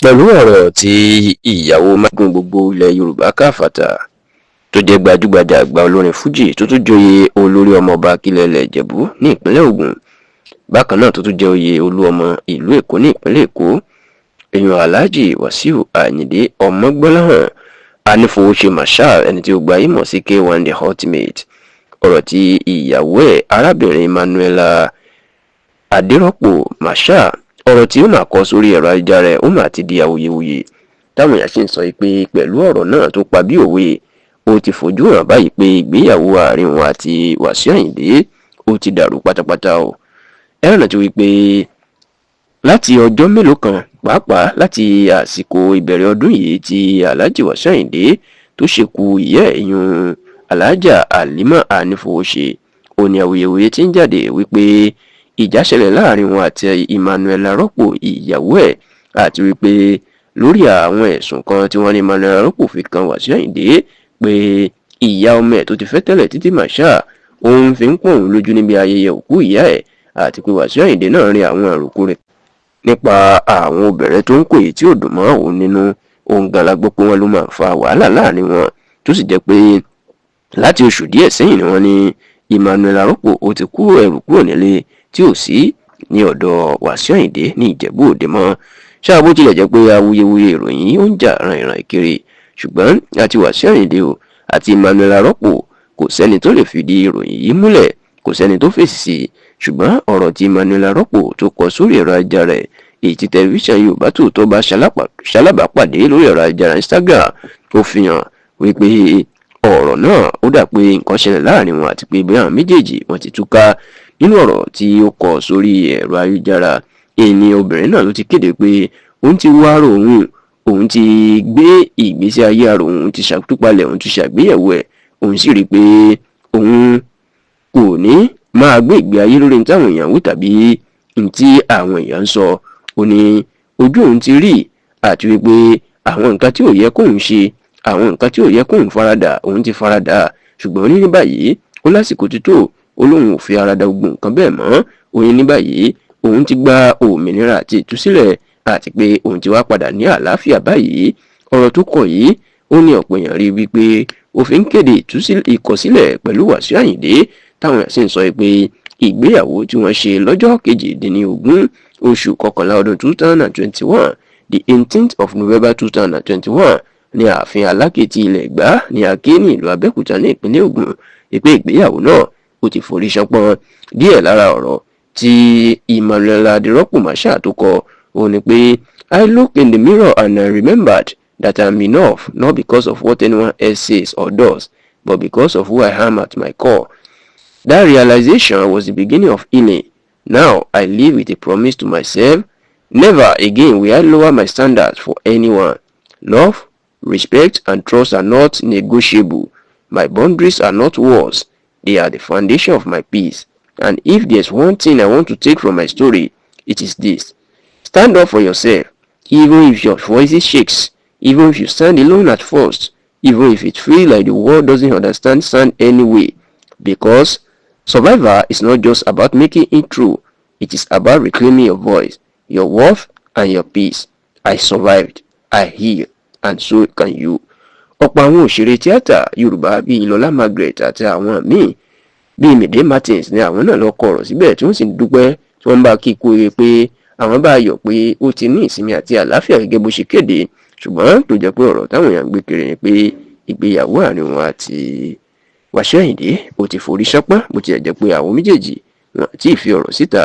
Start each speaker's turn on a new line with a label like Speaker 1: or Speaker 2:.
Speaker 1: pẹ̀lú ọ̀rọ̀ tí ìyàwó mágún gbogbo ilẹ̀ Yorùbá káfàtà tó jẹ́ gbajúgbajà àgbà olórin fújì tó tún joyè olórí ọmọọba kílẹ̀lẹ̀ Ìjẹ̀bú ní ìpínlẹ̀ Ògùn bákan náà tó tún jẹ́ oyè olú ọmọ ìlú Èkó ní ìpínlẹ̀ Èkó èèyàn Alhaji Wasiu Ayinde Ọmọgbọ́láhàn anífowóṣe Marshal ẹni tí ó gba ìmọ̀ sí K1 the Ultimate ọ̀rọ̀ tí ìyàwó ẹ̀ arábìnrin Manuela Adérọ́pò Marshal ọ̀rọ̀ tí ó máa kọ sórí ẹ̀rọ ayélujára ó máa ti di awuyewuye táwọn èèyàn sì ń sọ pé pẹ̀lú ọ̀rọ̀ náà tó pa bí òwe ó ti fojú hàn báyìí pé ìgbéyàwó àárín wọn àti Wasiu Ayinde ó ti dàrú pátápátá o ẹ̀rọ náà ti wí pé láti ọjọ́ mélòó kan pàápàá láti àsìkò ìbẹ̀rẹ̀ ọdún yìí tí Alhaji Wasiu Ayinde tó ṣekú ìyá ẹ̀yún Alhaja Halima Anífowóṣe ó ní awuyewuye tí ń jáde wípé ìjà ṣẹlẹ̀ láàrin wọn àti Emmanuel Arọ́pò ìyàwó ẹ̀ àti wípé lórí àwọn ẹ̀sùn kan tí wọ́n ní Emmanuel Arọ́pò fi kan Wasiu Ayinde pé ìyá ọmọ ẹ̀ tó ti fẹ́ tẹ́lẹ̀ Títí Marshal òun fi ń pọ̀n òun lójú níbi ayẹyẹ òkú ìyá ẹ̀ àti pé Wasiu Ayinde náà rin àwọn àròkọ rẹ̀ nípa àwọn obìnrin tó ń kó èyí tí ò dùn mọ́ òun nínú òun gan la gbọ́ pé wọ́n ló máa ń fa wàhálà láàrin wọn tó sì jẹ́ pé láti oṣù díẹ̀ sẹ́yìn ni wọ́n ní Emmanuel Arọ́pò ó ti kó ẹrù kúrò nílé tí ò sí ní ọ̀dọ̀ Wasiu Ayinde ní Ìjẹ̀bú Òde mọ́ ṣáà bó tilẹ̀ jẹ́ pé awuyewuye ìròyìn ó ń jà ràn-ìràn kiri ṣùgbọ́n àti Wasiu Ayinde o àti Emmanuel Arọ́pò kò sẹ́ni tó lè fìdí ìròyìn yìí múlẹ̀ kò sẹ́ni tó fèsì sí i ṣùgbọ́n ọ̀rọ̀ tí Emmanuel Arọ́pò tó kọ sórí ẹ̀rọ ayélujára èyí tí tẹlifíṣàn Yorùbá Tòótọ́ bá ṣalábàápàdé lórí ẹ̀rọ ayélujára Instagram ó fi hàn wípé ọ̀rọ̀ náà ó dà pé nǹkan ṣẹlẹ̀ láàrin wọn àti pé bí àwọn méjèèjì wọn ti túká nínú ọ̀rọ̀ tí ó kọ sórí ẹ̀rọ ayélujára ẹni obìnrin náà ló ti kéde pé òun ti wá rò òun ti gbé ìgbésí ayé àrò òun ti ṣàtúpalẹ̀ òun ti ṣàgbéyẹ̀wò ẹ̀ òun sì rí i pé òun kò ní máa gbé ìgbé ayé lórí ní táwọn èèyàn wí tàbí ní tí àwọn èèyàn ń sọ ó ní ojú òun ti rí àti wípé àwọn nǹkan tí ò yẹ kóun ṣe àwọn nǹkan tí ò yẹ kóun faradà òun ti faradà ṣùgbọ́n ní báyìí ó lásìkò ti tó ó lóun ò fi ara da gbogbo nǹkan bẹ́ẹ̀ mọ́ òun ní báyìí òun ti gba òmìnira àti ìtúsílẹ̀ àti pé òun ti wá padà ní àlàáfíà báyìí ọ̀rọ̀ tó kọ yìí ó ní ọ̀pọ̀ èèyàn rí wípé òfin kéde ìkọ̀sílẹ̀ pẹ̀lú Wasiu Ayinde táwọn èèyàn sì ń sọ pé ìgbéyàwó tí wọ́n ṣe lọ́jọ́ 18 oṣù kọkànlá ọdún 2021 the 18th of November 2021 ní ààfin Aláké ti ilẹ̀ Ẹ̀gbá ní Aké ní ìlú Abẹ́òkúta ní ìpínlẹ̀ Ògùn ìpè ìgbéyàwó náà ó ti forí ṣánpọ́n díẹ̀ lára ọ̀rọ̀ tí Emmanuel Adérọ́pò Marshal tó kọ ó ní pé I looked in the mirror and I remembered that I'm enough not because of what anyone else says or does but because of who I am at my core. That realization was the beginning of healing. Now I live with a promise to myself, never again will I lower my standards for anyone. Love, respect and trust are not negotiable. My boundaries are not walls. They are the foundation of my peace. And if there's one thing I want to take from my story, it is this. Stand up for yourself, even if your voice shakes, even if you stand alone at first, even if it feels like the world doesn't understand stand anyway. Because survival is not just about making it through, it is about reclaiming your voice, your worth and your peace. I survived, I healed, and so can you. Ọ̀pọ̀ àwọn òṣèré tíátà Yorùbá bíi Lọlá Margaret àti àwọn míì bíi Mide Martins ni àwọn náà lọ kọ̀rọ̀ síbẹ̀ tí wọ́n sì ń dúpẹ́ tí wọ́n bá kíkó ire pé àwọn bá yọ̀ pé ó ti ní ìsinmi àti àlàáfíà gẹ́gẹ́ bó ṣe kéde ṣùgbọ́n tó jẹ́ pé ọ̀rọ̀ táwọn èèyàn gbé kiri ni pé ìgbéyàwó àárín wọn àti Wasiu Ayinde ó ti forí ṣánpọ́n bó tilẹ̀ jẹ́ pé àwọn méjèèjì wọn àti ìfi ọ̀rọ̀ síta